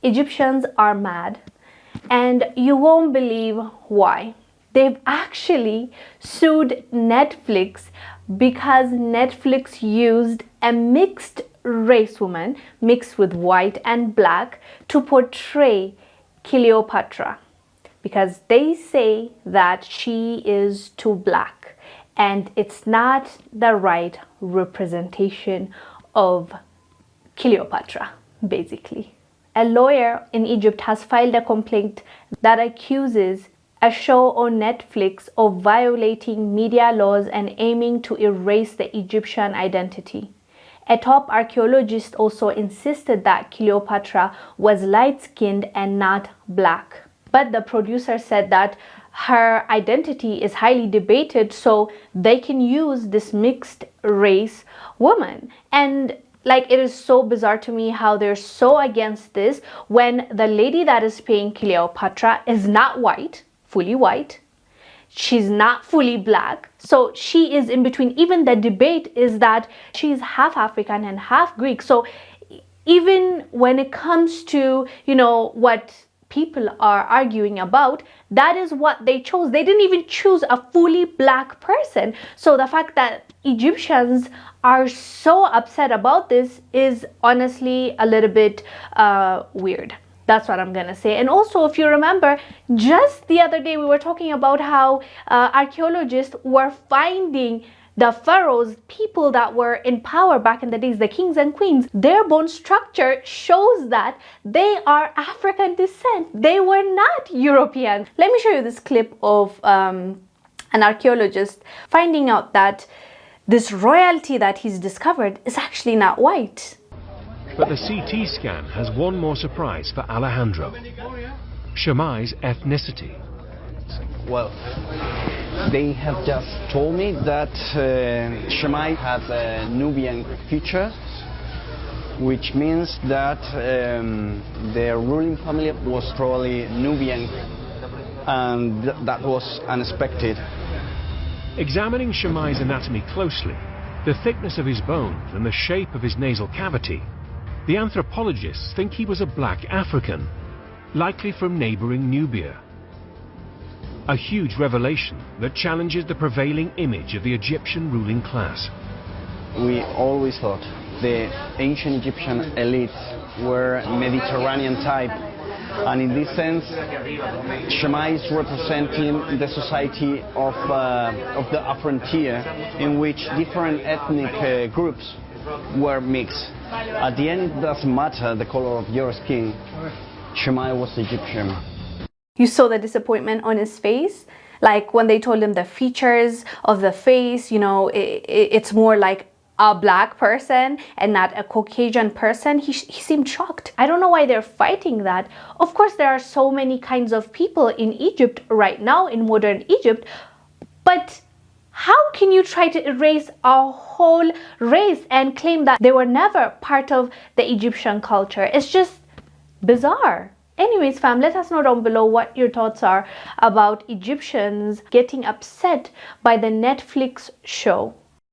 Egyptians are mad, and you won't believe why. They've actually sued Netflix because Netflix used a mixed race woman, mixed with white and black, to portray Cleopatra, because they say that she is too black and it's not the right representation of Cleopatra, basically. A lawyer in Egypt has filed a complaint that accuses a show on Netflix of violating media laws and aiming to erase the Egyptian identity. A top archaeologist also insisted that Cleopatra was light-skinned and not black. But the producer said that her identity is highly debated, so they can use this mixed race woman. And like, it is so bizarre to me how they're so against this when the lady that is playing Cleopatra is not white, fully white. She's not fully black. So she is in between. Even the debate is that she's half African and half Greek. So even when it comes to, what people are arguing about, that is what they chose. They didn't even choose a fully black person. So the fact that Egyptians are so upset about this is honestly a little bit weird. That's what I'm gonna say. And also, if you remember, just the other day we were talking about how archaeologists were finding the pharaohs, people that were in power back in the days, the kings and queens. Their bone structure shows that they are African descent. They were not European. Let me show you this clip of an archaeologist finding out that this royalty that he's discovered is actually not white. But the CT scan has one more surprise for Alejandro: Shammai's ethnicity. Well, they have just told me that Shammai has a Nubian feature, which means that their ruling family was probably Nubian, and that was unexpected. Examining Shammai's anatomy closely, the thickness of his bones and the shape of his nasal cavity, the anthropologists think he was a black African, likely from neighboring Nubia. A huge revelation that challenges the prevailing image of the Egyptian ruling class. We always thought the ancient Egyptian elites were Mediterranean type, and in this sense, Shammai is representing the society of the frontier, in which different ethnic groups were mixed. At the end, it doesn't matter the color of your skin. Shammai was Egyptian. You saw the disappointment on his face, like when they told him the features of the face, it's more like a black person and not a Caucasian person. He seemed shocked. I don't know why they're fighting that. Of course, there are so many kinds of people in Egypt right now, in modern Egypt, but how can you try to erase a whole race and claim that they were never part of the Egyptian culture? It's just bizarre. Anyways, fam, let us know down below what your thoughts are about Egyptians getting upset by the Netflix show.